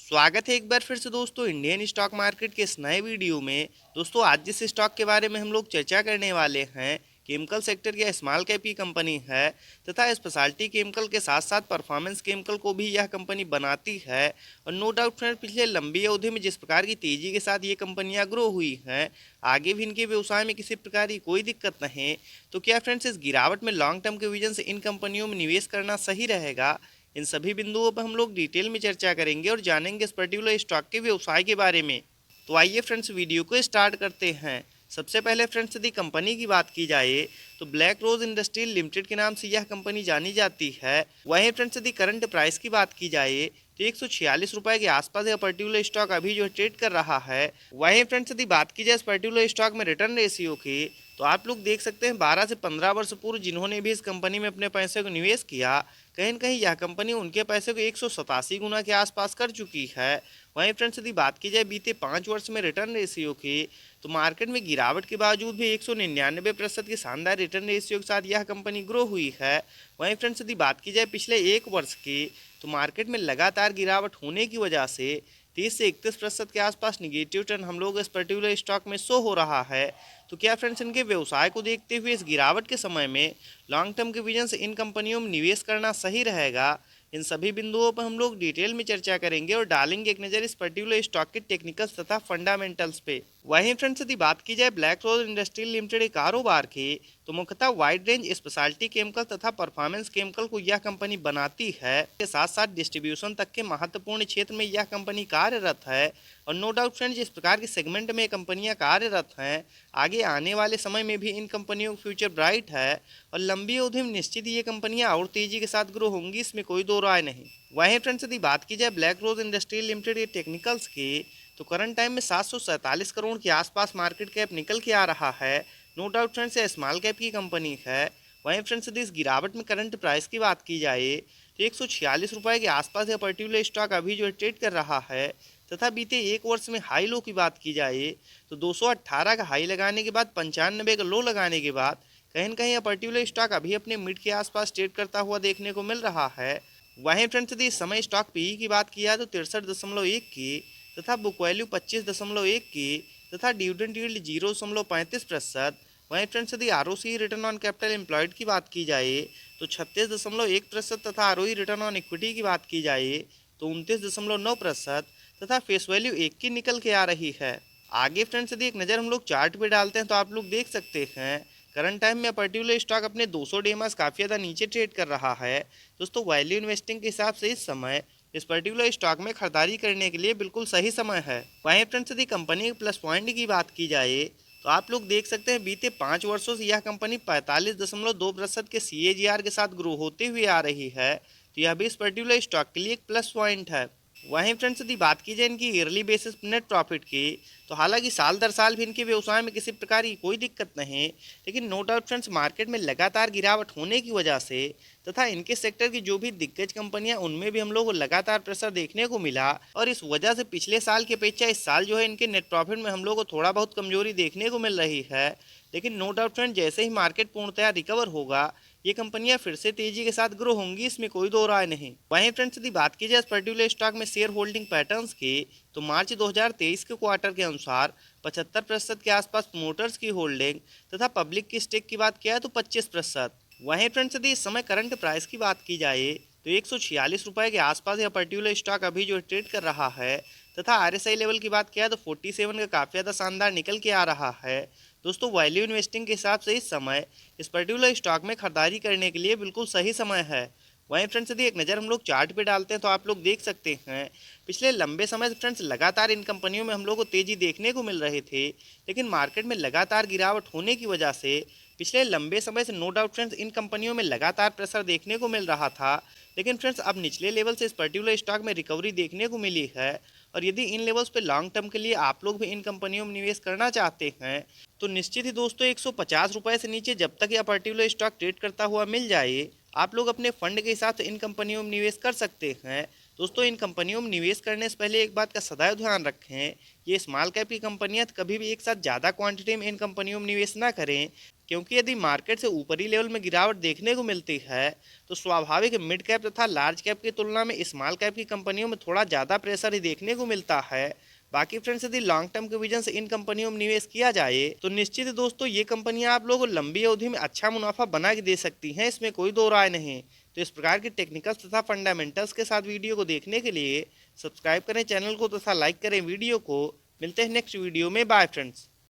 स्वागत है एक बार फिर से दोस्तों इंडियन स्टॉक मार्केट के इस नए वीडियो में। दोस्तों आज जिस स्टॉक के बारे में हम लोग चर्चा करने वाले हैं, केमिकल सेक्टर की स्मॉल कैप की कंपनी है तथा स्पेशलिटी केमिकल के साथ साथ परफॉर्मेंस केमिकल को भी यह कंपनी बनाती है। और नो डाउट फ्रेंड, पिछले लंबी अवधि में जिस प्रकार की तेजी के साथ ये कंपनियां ग्रो हुई हैं, आगे भी इनके व्यवसाय में किसी प्रकार की कोई दिक्कत नहीं। तो क्या फ्रेंड्स, इस गिरावट में लॉन्ग टर्म के विजन से इन कंपनियों में निवेश करना सही रहेगा? इन सभी बिंदुओं पर हम लोग डिटेल में चर्चा करेंगे और जानेंगे इस पर्टिकुलर स्टॉक के व्यवसाय के बारे में। तो आइए फ्रेंड्स, वीडियो को स्टार्ट करते हैं। सबसे पहले फ्रेंड्स, यदि कंपनी की बात की जाए तो ब्लैक रोज इंडस्ट्रियल लिमिटेड के नाम से यह कंपनी जानी जाती है। वहीं फ्रेंड्स, यदि करंट प्राइस की बात की जाए तो 146 रुपए के आसपास यह पर्टिकुलर स्टॉक अभी जो ट्रेड कर रहा है। वहीं फ्रेंड्स, यदि बात की जाए इस पर्टिकुलर स्टॉक में रिटर्न रेशियो की, तो आप लोग देख सकते हैं 12 से 15 वर्ष पूर्व जिन्होंने भी इस कंपनी में अपने पैसे को निवेश किया, कहीं न कहीं यह कंपनी उनके पैसे को 187 गुना के आसपास कर चुकी है। वहीं फ्रेंड्स, यदि बात की जाए बीते 5 वर्ष में रिटर्न रेशियो की, तो मार्केट में गिरावट के बावजूद भी 199% की शानदार रिटर्न रेशियो के साथ यह कंपनी ग्रो हुई है। वहीं फ्रेंड्स, यदि बात की जाए पिछले एक वर्ष की, तो मार्केट में लगातार गिरावट होने की वजह से 30 से 31% के आसपास निगेटिव टर्न हम लोग इस पर्टिकुलर स्टॉक में शो हो रहा है। तो क्या फ्रेंड्स, इनके व्यवसाय को देखते हुए इस गिरावट के समय में लॉन्ग टर्म के विजन से इन कंपनियों में निवेश करना सही रहेगा? इन सभी बिंदुओं पर हम लोग डिटेल में चर्चा करेंगे और डालेंगे एक नज़र इस पर्टिकुलर स्टॉक के टेक्निकल्स तथा फंडामेंटल्स पे। वहीं फ्रेंड्स, यदि बात की जाए ब्लैक रोज इंडस्ट्रियल लिमिटेड के कारोबार की, तो मुख्यतः वाइड रेंज स्पेशलिटी केमिकल तथा परफॉर्मेंस केमिकल को यह कंपनी बनाती है। के साथ साथ डिस्ट्रीब्यूशन तक के महत्वपूर्ण क्षेत्र में यह कंपनी कार्यरत है। और नो डाउट फ्रेंड्स, इस प्रकार के सेगमेंट में कंपनियां कार्यरत हैं, आगे आने वाले समय में भी इन कंपनियों का फ्यूचर ब्राइट है। और लंबी अवधि में निश्चित ये कंपनियां और तेजी के साथ ग्रो होंगी, इसमें कोई दो राय नहीं। वहीं फ्रेंड्स, यदि बात की जाए ब्लैक रोज इंडस्ट्रियल लिमिटेड के टेक्निकल्स की, तो करंट टाइम में 747 करोड़ के आसपास मार्केट कैप निकल के आ रहा है। नो डाउट फ्रेंड्स, ये स्मॉल कैप की कंपनी है। वहीं फ्रेंड्स, यदि इस गिरावट में करंट प्राइस की बात की जाए तो 146 रुपए के आसपास यह पर्टिकुलर स्टॉक अभी जो ट्रेड कर रहा है। तथा बीते एक वर्ष में हाई लो की बात की जाए तो 218 का हाई लगाने के बाद 95 का लो लगाने के बाद कहीं न कहीं यह पर्टिकुलर स्टॉक अभी अपने मिड के आसपास ट्रेड करता हुआ देखने को मिल रहा है। वहीं फ्रेंड्स, यदि इस समय स्टॉक पीई की बात किया तो 63.1 की, तथा बुक वैल्यू 25.1 की, तथा डिविडेंड यील्ड 0.35%। वहीं फ्रेंड्स, यदि ROC return on capital employed की बात की जाए तो 36.1%, तथा आरओई रिटर्न ऑन इक्विटी की बात की जाए तो 29.9%, तथा फेस वैल्यू 1 की निकल के आ रही है। आगे फ्रेंड्स, यदि एक नज़र हम लोग चार्ट पे डालते हैं तो आप लोग देख सकते हैं करंट टाइम में पर्टिकुलर स्टॉक अपने 200 डेमास काफ़ी ज़्यादा नीचे ट्रेड कर रहा है। दोस्तों, वैल्यू इन्वेस्टिंग के हिसाब से इस समय इस पर्टिकुलर स्टॉक में खरीदारी करने के लिए बिल्कुल सही समय है। वहीं फ्रेंड्स, यदि कंपनी के प्लस पॉइंट की बात की जाए तो आप लोग देख सकते हैं बीते 5 वर्षों से यह कंपनी 45.2% के CAGR के साथ ग्रो होते हुए आ रही है। तो यह भी इस पर्टिकुलर स्टॉक के लिए एक प्लस पॉइंट है। वहीं फ्रेंड्स, यदि बात की जाए इनकी ईयरली बेसिस नेट प्रॉफिट की, तो हालांकि साल दर साल भी इनके व्यवसाय में किसी प्रकार की कोई दिक्कत नहीं, लेकिन नो डाउट फ्रेंड्स, मार्केट में लगातार गिरावट होने की वजह से तथा इनके सेक्टर की जो भी दिग्गज कंपनियां उनमें भी हम लोग को लगातार प्रेशर देखने को मिला। और इस वजह से पिछले साल की अपेक्षा इस साल जो है इनके नेट प्रॉफिट में हम लोग को थोड़ा बहुत कमजोरी देखने को मिल रही है। लेकिन नो डाउट फ्रेंड, जैसे ही मार्केट पूर्णतया रिकवर होगा, ये कंपनियां फिर से तेजी के साथ ग्रो होंगी, इसमें कोई दो राय नहीं। वहीं फ्रेंड्स, यदि बात की जाए इस पर्टिकुलर स्टॉक में शेयर होल्डिंग पैटर्न्स की, तो मार्च 2023 के क्वार्टर के अनुसार 75% के आसपास प्रमोटर्स की होल्डिंग, तथा पब्लिक की स्टेक की बात किया तो 25%। वहीं फ्रेंड्स, यदि इस समय करंट प्राइस की बात की जाए तो 146 रुपए के आसपास यह पर्टिकुलर स्टॉक अभी जो ट्रेड कर रहा है। तथा RSI लेवल की बात किया तो 47 का काफ़ी ज़्यादा शानदार निकल के आ रहा है। दोस्तों, वैल्यू इन्वेस्टिंग के हिसाब से इस समय इस पर्टिकुलर स्टॉक में खरीदारी करने के लिए बिल्कुल सही समय है। वहीं फ्रेंड्स, यदि एक नज़र हम लोग चार्ट पे डालते हैं तो आप लोग देख सकते हैं पिछले लंबे समय से फ्रेंड्स लगातार इन कंपनियों में हम लोग को तेज़ी देखने को मिल रहे थे, लेकिन मार्केट में लगातार गिरावट होने की वजह से पिछले लंबे समय से नो डाउट फ्रेंड्स इन कंपनियों में लगातार प्रेशर देखने को मिल रहा था। लेकिन फ्रेंड्स, अब निचले लेवल से इस पर्टिकुलर स्टॉक में रिकवरी देखने को मिली है। और यदि इन लेवल्स पे लॉन्ग टर्म के लिए आप लोग भी इन कंपनियों में निवेश करना चाहते हैं, तो निश्चित ही दोस्तों 150 रुपए से नीचे जब तक यह पर्टिकुलर स्टॉक ट्रेड करता हुआ मिल जाए, आप लोग अपने फंड के हिसाब से इन कंपनियों में निवेश कर सकते हैं। दोस्तों इन कंपनियों में निवेश करने से पहले एक बात का सदैव ध्यान रखें, ये स्मॉल कैप की कंपनियां कभी भी एक साथ ज़्यादा क्वांटिटी में इन कंपनियों में निवेश ना करें, क्योंकि यदि मार्केट से ऊपरी लेवल में गिरावट देखने को मिलती है तो स्वाभाविक मिड कैप तथा लार्ज कैप की तुलना में स्मॉल कैप की कंपनियों में थोड़ा ज़्यादा प्रेशर ही देखने को मिलता है। बाकी फ्रेंड्स यदि लॉन्ग टर्म के विजन से इन कंपनियों में निवेश किया जाए तो निश्चित ही दोस्तों ये कंपनियां आप लोगों को लंबी अवधि में अच्छा मुनाफा बना के दे सकती हैं, इसमें कोई दो राय नहीं। तो इस प्रकार की टेक्निकल्स तथा फंडामेंटल्स के साथ वीडियो को देखने के लिए सब्सक्राइब करें चैनल को तथा लाइक करें वीडियो को। मिलते हैं नेक्स्ट वीडियो में। Bye friends.